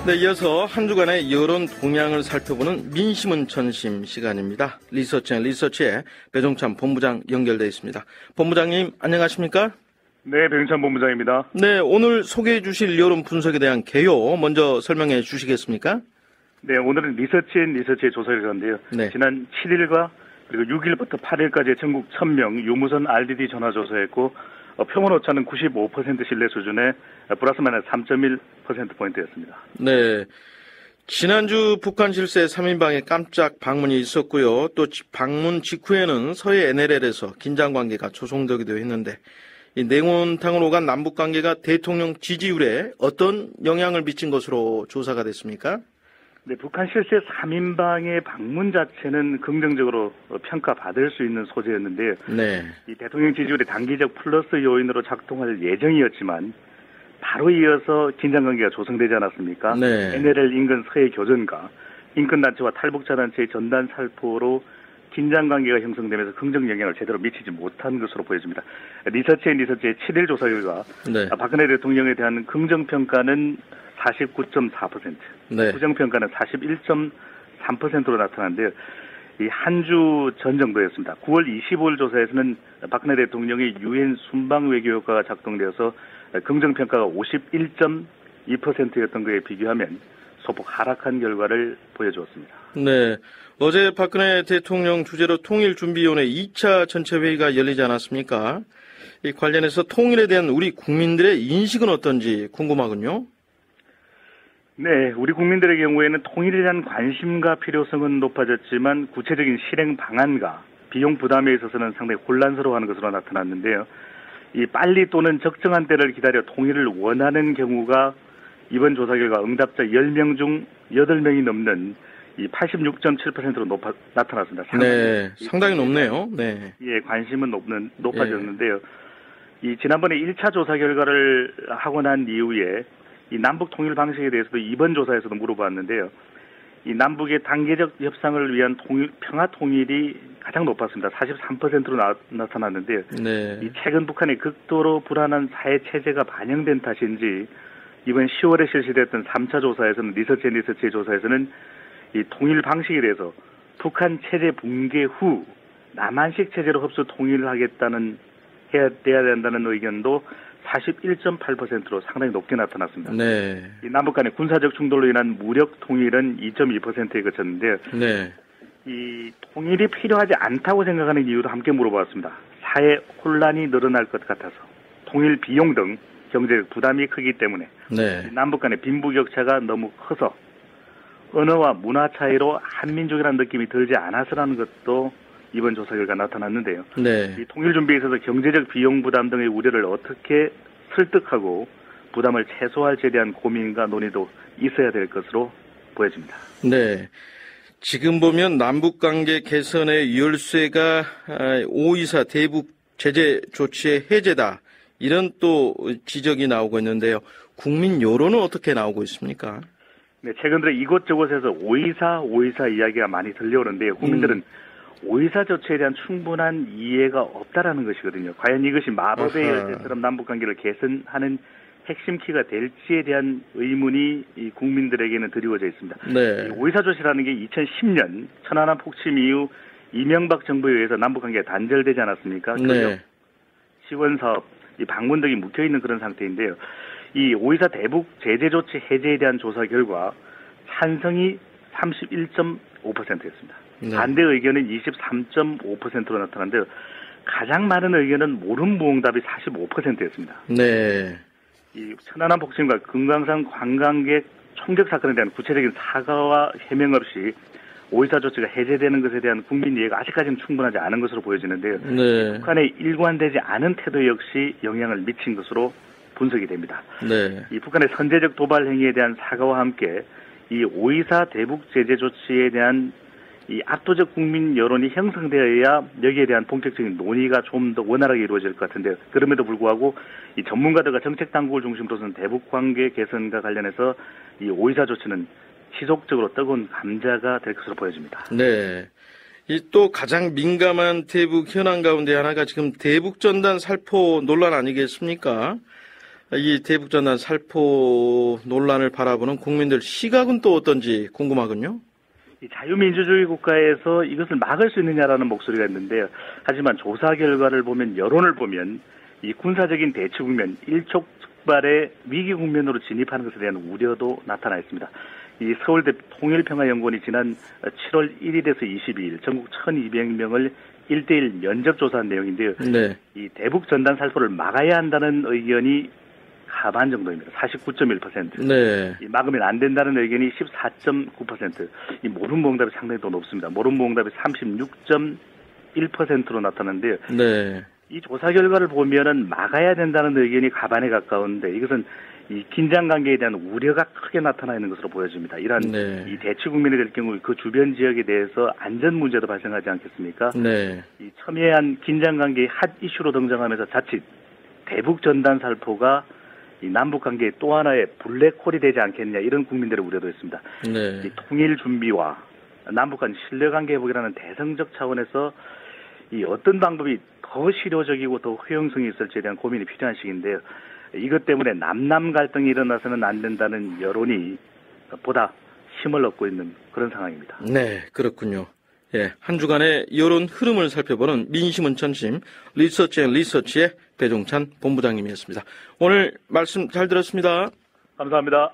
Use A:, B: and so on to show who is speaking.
A: 네, 이어서 한 주간의 여론 동향을 살펴보는 민심은 전심 시간입니다. 리서치의 배종찬 본부장 연결되어 있습니다. 본부장님, 안녕하십니까?
B: 네, 배종찬 본부장입니다.
A: 네, 오늘 소개해 주실 여론 분석에 대한 개요 먼저 설명해 주시겠습니까?
B: 네, 오늘은 리서치의 조사 결과인데요.
A: 네.
B: 지난 7일과 그리고 6일부터 8일까지 전국 1000명 유무선 RDD 전화 조사했고 평원 오차는 95% 신뢰 수준의 플러스 마이너스 3.1%포인트였습니다.
A: 네. 지난주 북한 실세 3인방의 깜짝 방문이 있었고요. 또 방문 직후에는 서해 NLL에서 긴장 관계가 조성되기도 했는데 이 냉온탕으로 간 남북 관계가 대통령 지지율에 어떤 영향을 미친 것으로 조사가 됐습니까?
B: 네, 북한 실세 3인방의 방문 자체는 긍정적으로 평가받을 수 있는 소재였는데요.
A: 네.
B: 이 대통령 지지율의 단기적 플러스 요인으로 작동할 예정이었지만 바로 이어서 긴장관계가 조성되지 않았습니까?
A: 네.
B: NLL 인근 서해 교전과 인권단체와 탈북자단체의 전단 살포로 긴장관계가 형성되면서 긍정 영향을 제대로 미치지 못한 것으로 보여집니다. 리서치의 7일 조사 결과
A: 네.
B: 박근혜 대통령에 대한 긍정평가는 49.4%,
A: 네.
B: 부정평가는 41.3%로 나타났는데요. 이 한 주 전 정도였습니다. 9월 25일 조사에서는 박근혜 대통령의 유엔 순방 외교 효과가 작동되어서 긍정평가가 51.2%였던 것에 비교하면 소폭 하락한 결과를 보여주었습니다.
A: 네. 어제 박근혜 대통령 주재로 통일준비위원회 2차 전체회의가 열리지 않았습니까? 이 관련해서 통일에 대한 우리 국민들의 인식은 어떤지 궁금하군요.
B: 네, 우리 국민들의 경우에는 통일에 대한 관심과 필요성은 높아졌지만 구체적인 실행 방안과 비용 부담에 있어서는 상당히 혼란스러워하는 것으로 나타났는데요. 이 빨리 또는 적정한 때를 기다려 통일을 원하는 경우가 이번 조사 결과 응답자 10명 중 8명이 넘는 이 86.7%로 나타났습니다.
A: 상당히 높네요. 네.
B: 예, 관심은 높아졌는데요. 이 지난번에 1차 조사 결과를 하고 난 이후에 이 남북 통일 방식에 대해서도 이번 조사에서도 물어봤는데요. 이 남북의 단계적 협상을 위한 평화 통일이 가장 높았습니다. 43%로 나타났는데요.
A: 네.
B: 이 최근 북한의 극도로 불안한 사회 체제가 반영된 탓인지 이번 10월에 실시됐던 3차 조사에서는 리서치의 조사에서는 이 통일 방식에 대해서 북한 체제 붕괴 후 남한식 체제로 흡수 통일을 해야 된다는 의견도 41.8%로 상당히 높게 나타났습니다.
A: 네.
B: 이 남북 간의 군사적 충돌로 인한 무력 통일은 2.2%에 그쳤는데요.
A: 네.
B: 이 통일이 필요하지 않다고 생각하는 이유도 함께 물어봤습니다. 사회 혼란이 늘어날 것 같아서, 통일 비용 등 경제적 부담이 크기 때문에,
A: 네.
B: 남북 간의 빈부격차가 너무 커서 언어와 문화 차이로 한민족이라는 느낌이 들지 않아서라는 것도 이번 조사 결과 나타났는데요.
A: 네.
B: 이 통일 준비에 있어서 경제적 비용 부담 등의 우려를 어떻게 설득하고 부담을 최소화할지에 대한 고민과 논의도 있어야 될 것으로 보여집니다.
A: 네. 지금 보면 남북관계 개선의 열쇠가 5.24 대북 제재 조치의 해제다. 이런 또 지적이 나오고 있는데요. 국민 여론은 어떻게 나오고 있습니까?
B: 네, 최근 들어 이곳저곳에서 5.24 이야기가 많이 들려오는데요. 국민들은 5.24 조치에 대한 충분한 이해가 없다라는 것이거든요. 과연 이것이 마법의 열쇠처럼 남북관계를 개선하는 핵심 키가 될지에 대한 의문이 이 국민들에게는 드리워져 있습니다.
A: 네.
B: 5.24 조치라는 게 2010년 천안함 폭침 이후 이명박 정부에 의해서 남북관계가 단절되지 않았습니까?
A: 네.
B: 지원사업, 이 방문 등이 묵혀있는 그런 상태인데요. 이 5.24 대북 제재 조치 해제에 대한 조사 결과 찬성이 31.5%였습니다.
A: 네.
B: 반대 의견은 23.5%로 나타났는데요. 가장 많은 의견은 모름무응답이 45%였습니다.
A: 네.
B: 이 천안함 폭침과 금강산 관광객 총격 사건에 대한 구체적인 사과와 해명 없이 5.24 조치가 해제되는 것에 대한 국민 이해가 아직까지는 충분하지 않은 것으로 보여지는데요.
A: 네.
B: 북한의 일관되지 않은 태도 역시 영향을 미친 것으로 분석이 됩니다.
A: 네.
B: 이 북한의 선제적 도발 행위에 대한 사과와 함께 이 5.24 대북 제재 조치에 대한 이 압도적 국민 여론이 형성되어야 여기에 대한 본격적인 논의가 좀 더 원활하게 이루어질 것 같은데요. 그럼에도 불구하고 이 전문가들과 정책 당국을 중심으로서는 대북 관계 개선과 관련해서 이 5.24 조치는 지속적으로 뜨거운 감자가 될 것으로 보여집니다.
A: 네. 이 또 가장 민감한 대북 현안 가운데 하나가 지금 대북 전단 살포 논란 아니겠습니까? 이 대북전단 살포 논란을 바라보는 국민들 시각은 또 어떤지 궁금하군요.
B: 이 자유민주주의 국가에서 이것을 막을 수 있느냐라는 목소리가 있는데요. 하지만 조사 결과를 보면, 여론을 보면 이 군사적인 대치 국면, 일촉즉발의 위기 국면으로 진입하는 것에 대한 우려도 나타나 있습니다. 이 서울대 통일평화연구원이 지난 7월 1일에서 22일 전국 1,200명을 1대1 면접 조사한 내용인데요.
A: 네.
B: 이 대북 전단 살포를 막아야 한다는 의견이 하반 정도입니다. 49.1%.
A: 네.
B: 이 막으면 안 된다는 의견이 14.9%. 이 모rum보응답이 상당히 더 높습니다. 모rum보응답이 36.1%로 나타났는데요.
A: 네.
B: 이 조사 결과를 보면은 막아야 된다는 의견이 가반에 가까운데, 이것은 이 긴장 관계에 대한 우려가 크게 나타나 있는 것으로 보여집니다. 이러한
A: 네.
B: 이 대치 국면이 될 경우 그 주변 지역에 대해서 안전 문제도 발생하지 않겠습니까?
A: 네.
B: 이 첨예한 긴장 관계의 핫 이슈로 등장하면서 자칫 대북 전단 살포가 이 남북 관계의 또 하나의 블랙홀이 되지 않겠냐, 이런 국민들의 우려도 있습니다.
A: 네.
B: 이 통일 준비와 남북 간 신뢰 관계 회복이라는 대성적 차원에서 이 어떤 방법이 더 실효적이고 더 효용성이 있을지에 대한 고민이 필요한 시기인데요. 이것 때문에 남남 갈등이 일어나서는 안 된다는 여론이 보다 힘을 얻고 있는 그런 상황입니다.
A: 네, 그렇군요. 예, 한 주간의 여론 흐름을 살펴보는 민심은 전심 리서치의 배종찬 본부장님이었습니다. 오늘 말씀 잘 들었습니다.
B: 감사합니다.